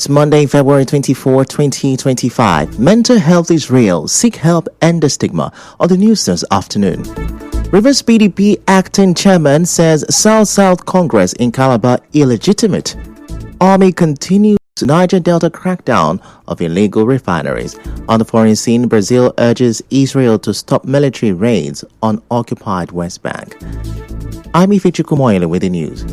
It's Monday, February 24, 2025. Mental health is real. Seek help, end the stigma. On the news this afternoon. Rivers PDP acting chairman says South-South Congress in Calabar illegitimate. Army continues Niger Delta crackdown of illegal refineries. On the foreign scene, Brazil urges Israel to stop military raids on occupied West Bank. I'm Ifichi Kumoyele with the news.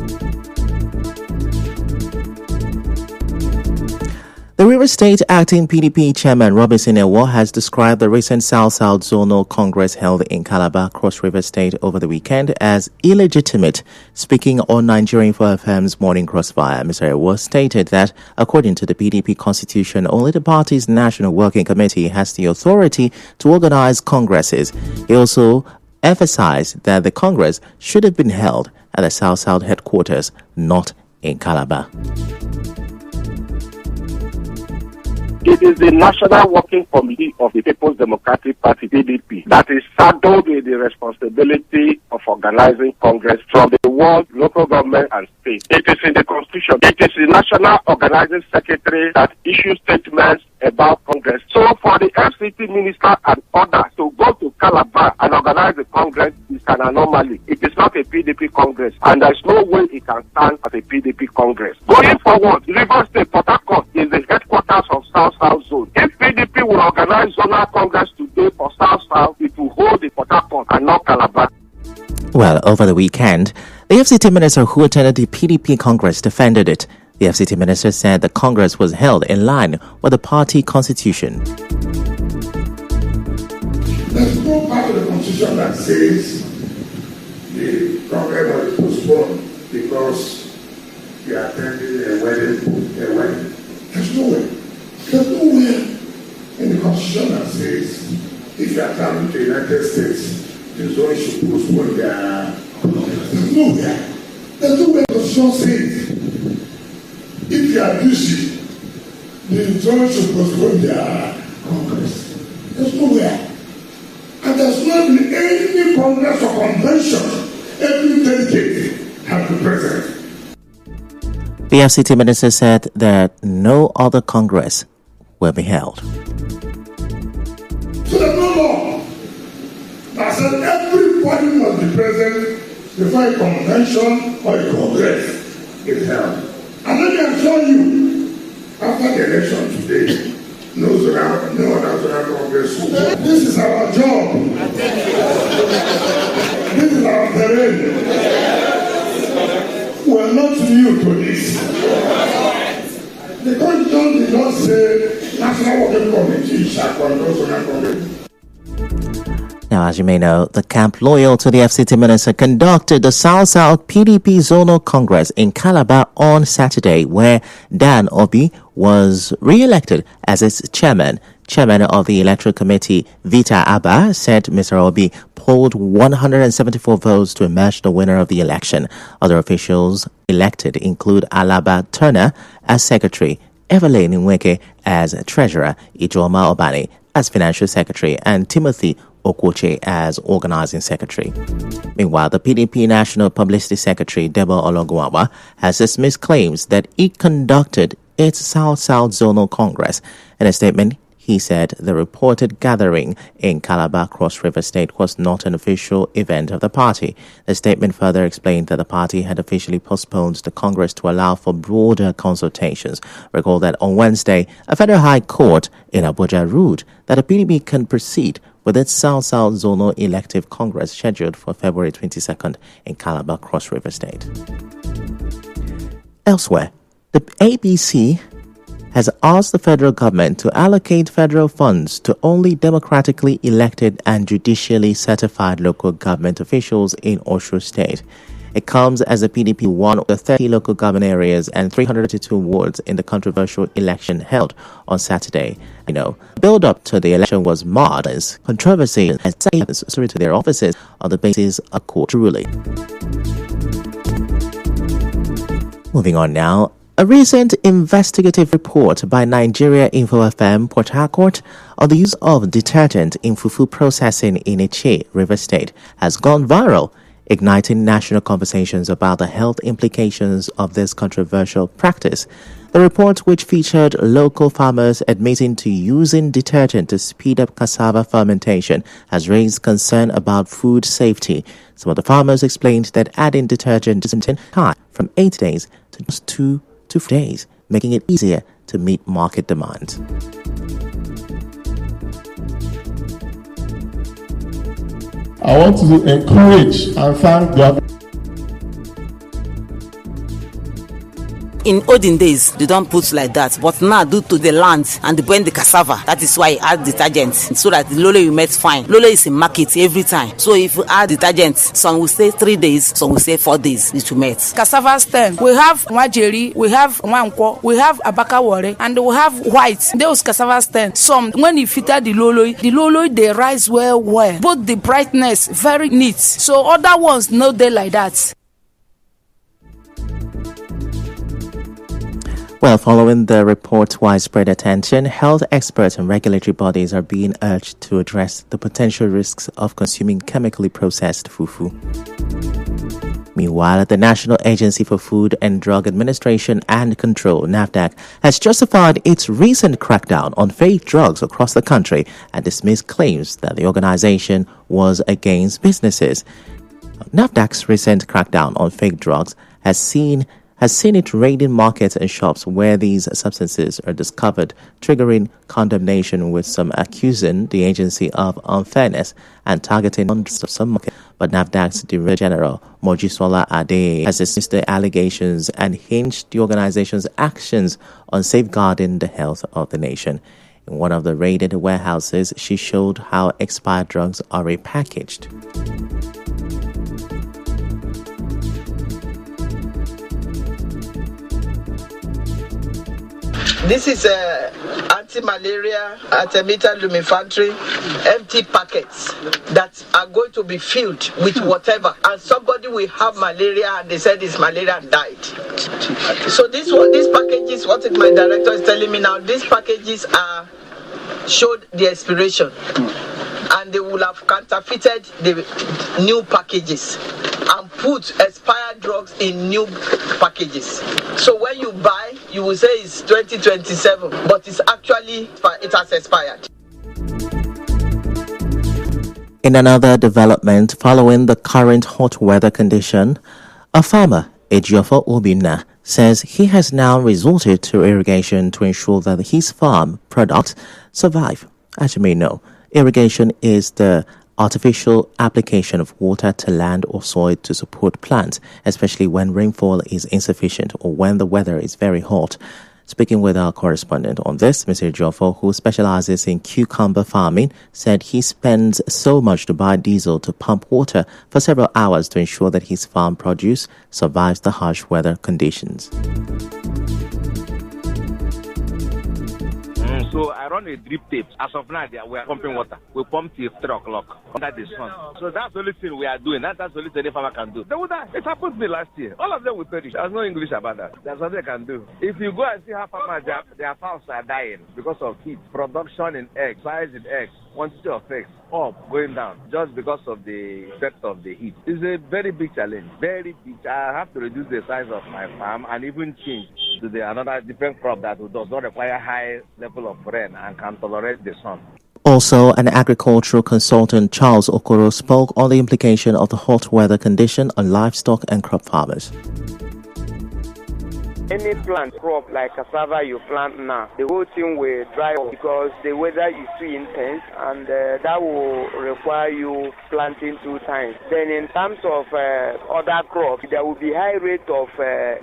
The Rivers State Acting PDP Chairman Robinson Ewo has described the recent South-South Zonal Congress held in Calabar, Cross River State over the weekend as illegitimate. Speaking on Nigerian FM's Morning Crossfire, Mr. Ewo stated that, according to the PDP constitution, only the party's National Working Committee has the authority to organize congresses. He also emphasized that the Congress should have been held at the South-South headquarters, not in Calabar. It is the National Working Committee of the People's Democratic Party, PDP, that is saddled with the responsibility of organizing Congress from the world, local government, and state. It is in the Constitution. It is the National Organizing Secretary that issues statements about Congress. So for the FCT minister and others to go to Calabar and organize the Congress is an anomaly. It is not a PDP Congress, and there is no way it can stand as a PDP Congress. Going forward, Rivers State, Port Harcourt is the headquarters of South-South Zone. If PDP will organize zonal Congress today for South-South, it will hold the Port Harcourt and not Calabar. Well, over the weekend, the FCT minister who attended the PDP Congress defended it. The FCT minister said the Congress was held in line with the party constitution. There's no part of the constitution that says the Congress was postponed because we are attending a wedding. There's nowhere in the constitution that says if you are traveling to the United States, the zone should postpone their Congress. There's nowhere the constitution says if you are busy, the zone should postpone their Congress. There's nowhere. And there's not been any Congress or convention every delegate have been present. The FCT minister said that no other Congress will be held. So there's no law that said everybody must be present before a convention or a Congress is held. And let me assure you, after the election today, no other Congress will. This is our job. This is our terrain. We are not new to this. The constitution did not say National Working Committee shall control zonal Congress. Now, as you may know, the camp loyal to the FCT minister conducted the South-South PDP Zonal Congress in Calabar on Saturday, where Dan Obi was re-elected as its chairman. Chairman of the Electoral Committee, Vita Abba, said Mr. Obi polled 174 votes to emerge the winner of the election. Other officials elected include Alaba Turner as secretary, Evelyn Nweke as treasurer, Ijoma Obani as financial secretary, and Timothy Okwoche as organizing secretary. Meanwhile, the PDP National Publicity Secretary, Debo Ologunwawa, has dismissed claims that it conducted its South-South Zonal Congress. In a statement, he said the reported gathering in Calabar, Cross River State was not an official event of the party. The statement further explained that the party had officially postponed the Congress to allow for broader consultations. Recall that on Wednesday, a federal high court in Abuja ruled that the PDP can proceed with its South-South Zonal Elective Congress scheduled for February 22nd in Calabar, Cross River State. Elsewhere, the ABC has asked the federal government to allocate federal funds to only democratically elected and judicially certified local government officials in Osho State. It comes as the PDP won the 30 local government areas and 332 wards in the controversial election held on Saturday. Build-up to the election was marred as controversy and sailors to their offices on the basis of court ruling. Moving on now. A recent investigative report by Nigeria Info FM Port Harcourt on the use of detergent in fufu processing in Iche, River State, has gone viral. igniting national conversations about the health implications of this controversial practice. The report, which featured local farmers admitting to using detergent to speed up cassava fermentation, has raised concern about food safety. Some of the farmers explained that adding detergent is time from 8 days to just 2 to 4 days, making it easier to meet market demand. I want to encourage and thank the In olden days, they don't put like that. But now, due to the land and burn the cassava, that is why you add detergent so that the lolo you make fine. Lolo is in market every time. So if you add detergent, some will say 3 days, some will say 4 days it will melt. Cassava stem, we have Wajeri, we have Wanko, we have Abakawore, and we have white. Those cassava stem. Some, when you filter the lolo they rise well. Both the brightness, very neat. So other ones, no they like that. Well, following the report's widespread attention, health experts and regulatory bodies are being urged to address the potential risks of consuming chemically processed fufu. Meanwhile, the National Agency for Food and Drug Administration and Control, NAFDAC, has justified its recent crackdown on fake drugs across the country and dismissed claims that the organization was against businesses. NAFDAC's recent crackdown on fake drugs has seen it raiding markets and shops where these substances are discovered, triggering condemnation, with some accusing the agency of unfairness and targeting some markets. But NAFDAC's Director General, Mojisola Ade, has dismissed the allegations and hinged the organization's actions on safeguarding the health of the nation. In one of the raided warehouses, she showed how expired drugs are repackaged. This is anti-malaria, artemether lumefantrine, empty packets that are going to be filled with whatever. And somebody will have malaria and they said it's malaria and died. So these packages, what my director is telling me now, these packages showed the expiration. And they will have counterfeited the new packages and put expired drugs in new packages. So when you buy, you will say it's 2027, but it has expired. In another development, following the current hot weather condition, a farmer, Ejiofor Obinna, says he has now resorted to irrigation to ensure that his farm products survive. As you may know, irrigation is the artificial application of water to land or soil to support plants, especially when rainfall is insufficient or when the weather is very hot. Speaking with our correspondent on this, Mr. Ejiofor, who specializes in cucumber farming, said he spends so much to buy diesel to pump water for several hours to ensure that his farm produce survives the harsh weather conditions. So I run a drip tape. As of now, we are pumping water. We pump till 3 o'clock under the sun. So that's the only thing we are doing. That's the only thing any farmer can do. They will die. It happened to me last year. All of them will perish. There's no English about that. That's what they can do. If you go and see how farmers, their fowls are dying because of heat, production in eggs, size in eggs, quantity of eggs, up, going down, just because of the effect of the heat. It's a very big challenge. Very big. I have to reduce the size of my farm and even change to another different crop that does not require high level of rain and can tolerate the sun. Also, an agricultural consultant, Charles Okoro, spoke on the implication of the hot weather condition on livestock and crop farmers. Any plant crop like cassava you plant now, the whole thing will dry up because the weather is too intense and that will require you planting 2 times. Then in terms of other crops, there will be high rate of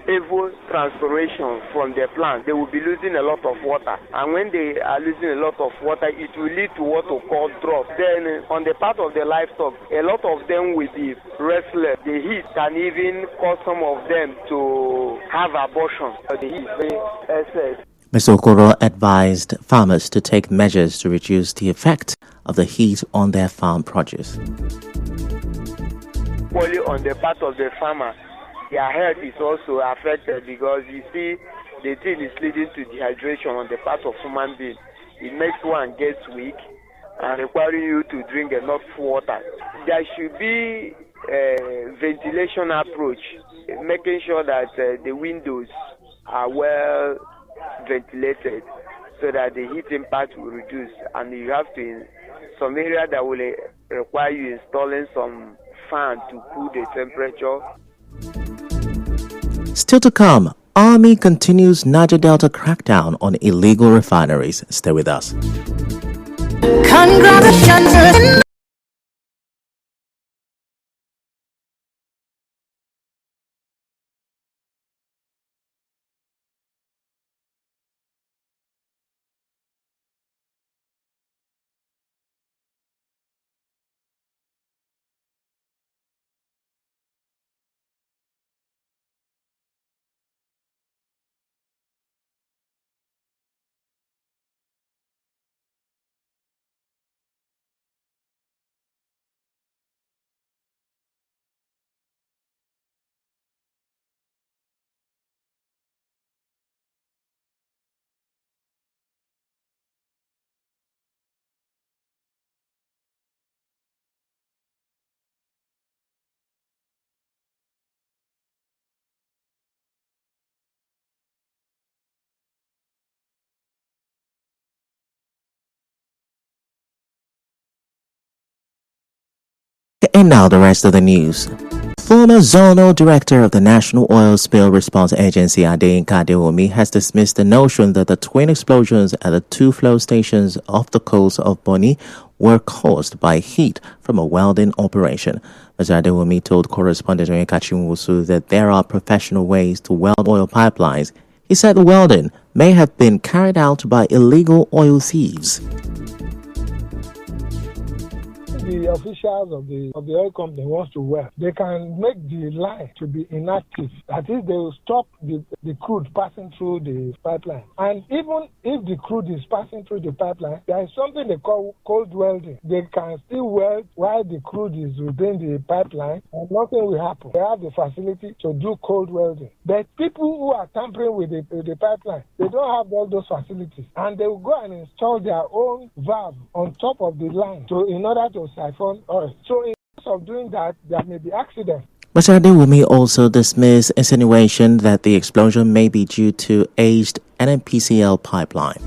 evapotranspiration from the plant. They will be losing a lot of water. And when they are losing a lot of water, it will lead to what we call drought. Then on the part of the livestock, a lot of them will be restless. The heat can even cause some of them to have abortion. Mr. Okoro advised farmers to take measures to reduce the effect of the heat on their farm produce. Only on the part of the farmer, their health is also affected because you see the thing is leading to dehydration on the part of human being. It makes one get weak and requiring you to drink enough water. There should be ventilation approach, making sure that the windows are well ventilated so that the heat impact will reduce. And you have to, in some area that will require you installing some fan to cool the temperature. Still to come, Army continues Niger Delta crackdown on illegal refineries. Stay with us. Congratulations. And now the rest of the news. Former Zonal Director of the National Oil Spill Response Agency, Adeyinka Adewumi, has dismissed the notion that the twin explosions at the two flow stations off the coast of Bonny were caused by heat from a welding operation. Mr. Adewumi told correspondent Onyeka Chinwusu that there are professional ways to weld oil pipelines. He said the welding may have been carried out by illegal oil thieves. The officials of the oil company wants to weld, they can make the line to be inactive. That is, they will stop the crude passing through the pipeline. And even if the crude is passing through the pipeline, there is something they call cold welding. They can still weld while the crude is within the pipeline and nothing will happen. They have the facility to do cold welding. But people who are tampering with the pipeline, they don't have all those facilities. And they will go and install their own valve on top of the line in order to siphon oil. So in case of doing that, there may be accidents. Mr. Adewumi also dismissed insinuation that the explosion may be due to aged NNPCL pipeline.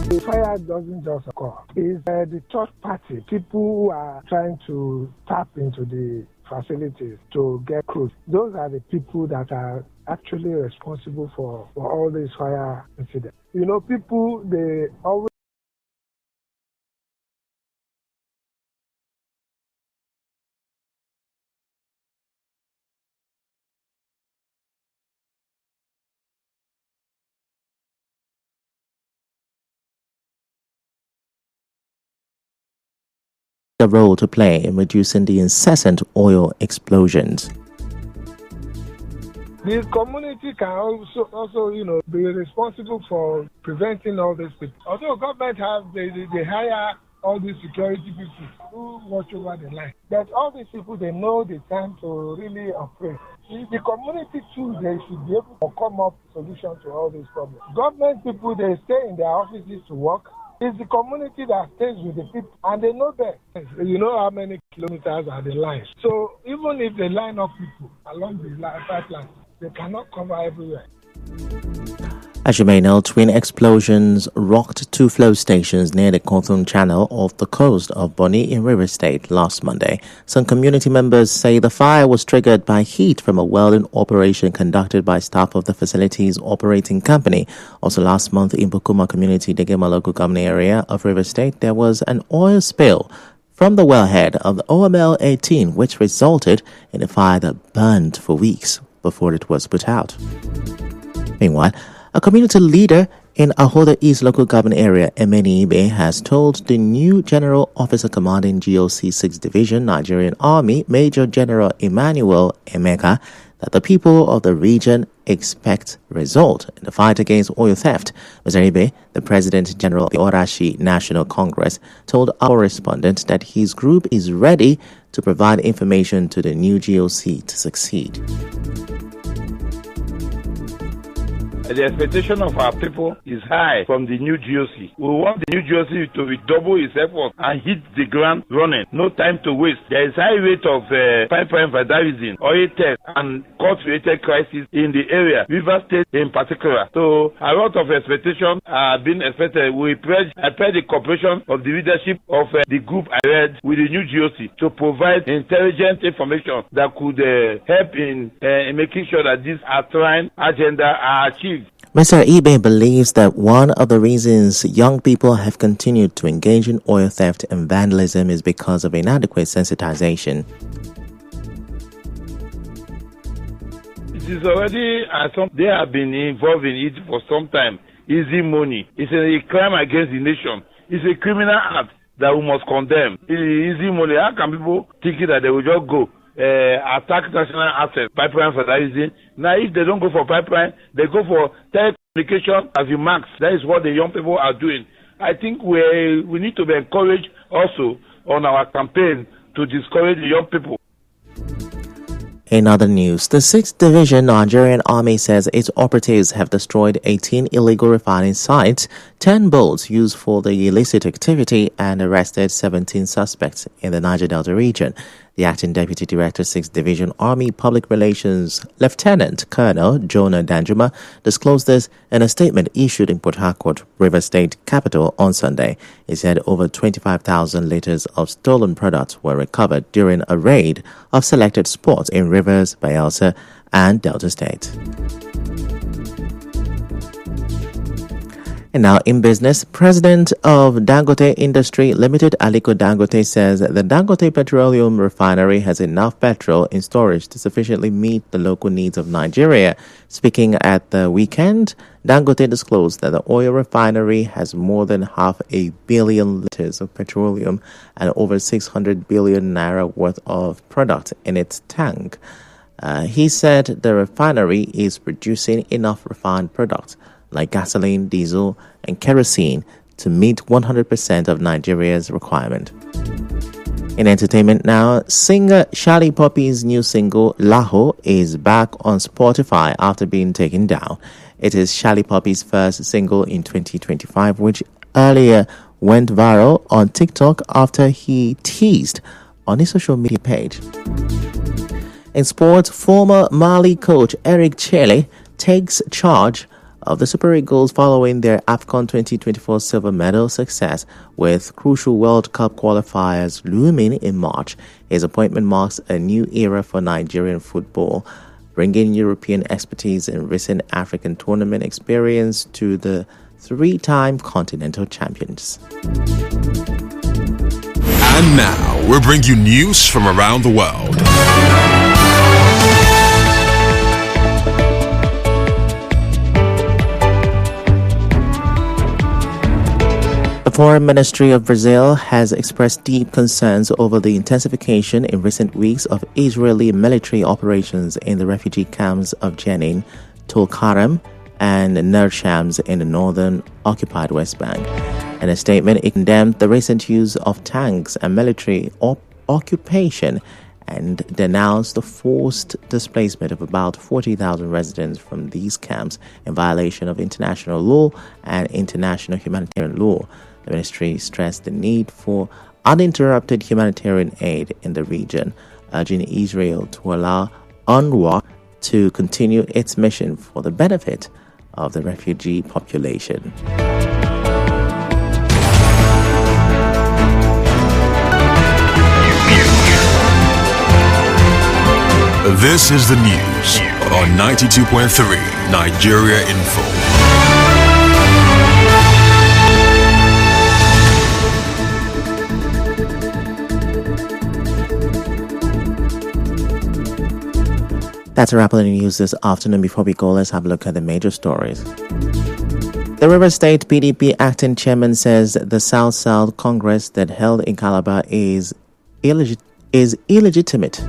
The fire doesn't just occur. It's the third party, people who are trying to tap into the facilities to get crude. Those are the people that are actually responsible for all these fire incidents. You know, people, they always a role to play in reducing the incessant oil explosions. The community can also be responsible for preventing all these people. Although government have they hire all these security people who watch over the line, but all these people, they know the time to really operate. The community too, they should be able to come up with solutions to all these problems. Government people, they stay in their offices to work. It's the community that stays with the people, and they know that. You know how many kilometers are the lines. So even if they line up people along the pipeline, they cannot cover everywhere. As you may know, twin explosions rocked two flow stations near the Kothun Channel off the coast of Bonny in Rivers State last Monday. Some community members say the fire was triggered by heat from a welding operation conducted by staff of the facility's operating company. Also last month in Bukuma Community, Degema local government area of Rivers State, there was an oil spill from the wellhead of the OML-18, which resulted in a fire that burned for weeks before it was put out. Meanwhile, a community leader in Ahoda East local government area, Emeni Ibe, has told the new General Officer commanding GOC 6th Division Nigerian Army, Major General Emmanuel Emeka, that the people of the region expect result in the fight against oil theft. Mr. Ibe, the President General of the Orashi National Congress, told our respondent that his group is ready to provide information to the new GOC to succeed. the expectation of our people is high from the new GOC. We want the new GOC to redouble its effort and hit the ground running. No time to waste. There is high rate of pipeline vandalism, oil theft, and court-related crisis in the area, River State in particular. So a lot of expectations are being expected. I pledge the cooperation of the leadership of the group I read with the new GOC to provide intelligent information that could help in making sure that this outlined agenda are achieved. Mr. Ibe believes that one of the reasons young people have continued to engage in oil theft and vandalism is because of inadequate sensitization. It is already, they have been involved in it for some time. Easy money. It's a crime against the nation. It's a criminal act that we must condemn. Easy money. How can people think that they will just go attack national assets, pipeline vandalism? Now, if they don't go for pipeline, they go for telecommunication as you marks. That is what the young people are doing. I think we need to be encouraged also on our campaign to discourage the young people. In other news, the 6th Division Nigerian Army says its operatives have destroyed 18 illegal refining sites, 10 boats used for the illicit activity, and arrested 17 suspects in the Niger Delta region. The acting Deputy Director, 6th Division Army Public Relations, Lieutenant Colonel Jonah Danjuma, disclosed this in a statement issued in Port Harcourt, Rivers State capital, on Sunday. He said over 25,000 liters of stolen products were recovered during a raid of selected spots in Rivers, Bayelsa, and Delta State. And now in business, President of Dangote Industry Limited, Aliko Dangote, says the Dangote Petroleum Refinery has enough petrol in storage to sufficiently meet the local needs of Nigeria. Speaking at the weekend, Dangote disclosed that the oil refinery has more than 500 million liters of petroleum and over 600 billion naira worth of product in its tank. He said the refinery is producing enough refined products like gasoline, diesel, and kerosene to meet 100% of Nigeria's requirement. In entertainment now, singer Shali Poppy's new single, Laho, is back on Spotify after being taken down. It is Shali Poppy's first single in 2025, which earlier went viral on TikTok after he teased on his social media page. In sports, former Mali coach Eric Chelle takes charge of the Super Eagles following their AFCON 2024 silver medal success, with crucial World Cup qualifiers looming in March. His appointment marks a new era for Nigerian football, bringing European expertise and recent African tournament experience to the three-time continental champions. And now, we'll bring you news from around the world. The Foreign Ministry of Brazil has expressed deep concerns over the intensification in recent weeks of Israeli military operations in the refugee camps of Jenin, Tulkarem, and Ner Shams in the northern occupied West Bank. In a statement, it condemned the recent use of tanks and military occupation and denounced the forced displacement of about 40,000 residents from these camps in violation of international law and international humanitarian law. The ministry stressed the need for uninterrupted humanitarian aid in the region, urging Israel to allow UNRWA to continue its mission for the benefit of the refugee population. This is the news on 92.3 Nigeria Info. That's a wrap on the news this afternoon. Before we go, let's have a look at the major stories. The Rivers State PDP acting chairman says the South-South Congress that held in Calabar is illegitimate.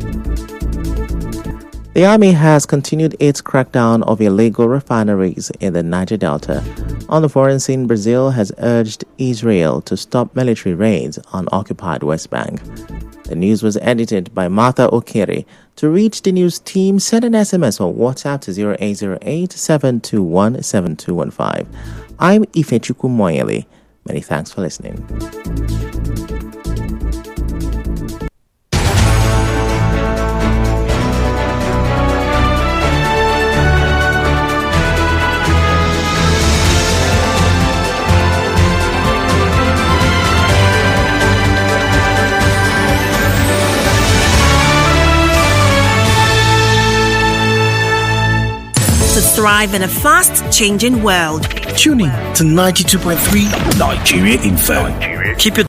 The army has continued its crackdown of illegal refineries in the Niger Delta. On the foreign scene, Brazil has urged Israel to stop military raids on occupied West Bank. The news was edited by Martha Okere. To reach the news team, send an SMS or WhatsApp to 0808-721-7215. I'm Ifechukwu Moyele. Many thanks for listening. To thrive in a fast-changing world. Tune in to 92.3 Nigeria Info. Keep your